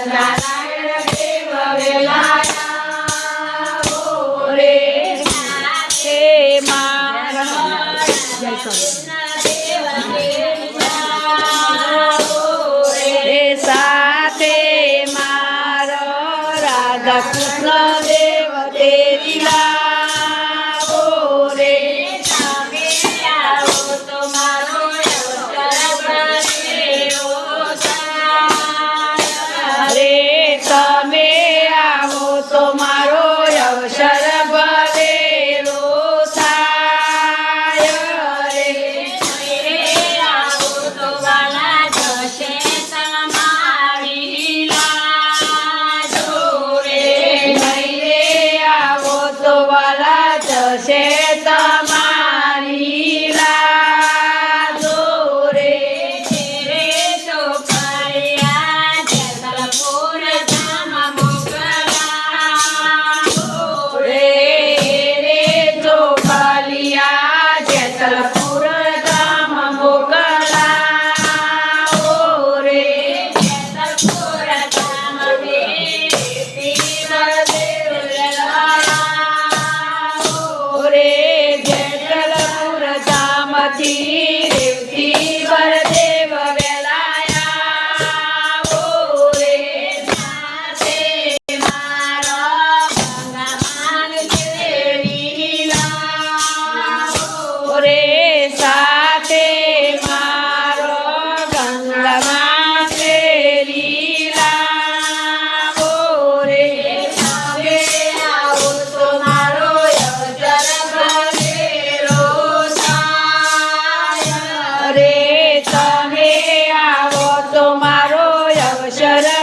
નારાયણ દેવ વેલાયા રે સાથે મારો રાધા કૃષ્ણ દેવ તેરી લાવો રે તમે આવો તો મારો રે તમે આવો તો મારો અવસર ભરેલો થાય રે આવો તો વાલા જશે તમારી લાજો રે આવો તો વાલા જશે તમારી લાજો રે જેતલપુર ધામ મોકલાવો રે જેતલપુર ધામ રે જેતલપુર ધામથી રેવતી બળદેવ વેલાયા રે સાથે મારો ગંગામાન તેરી લાવો રે સાથે મારો ગંગામાં તેરી લાવો રે તમે આવો તો મારો અવસર ભરેલો થાય રે તમે આવો તો મારો અવસર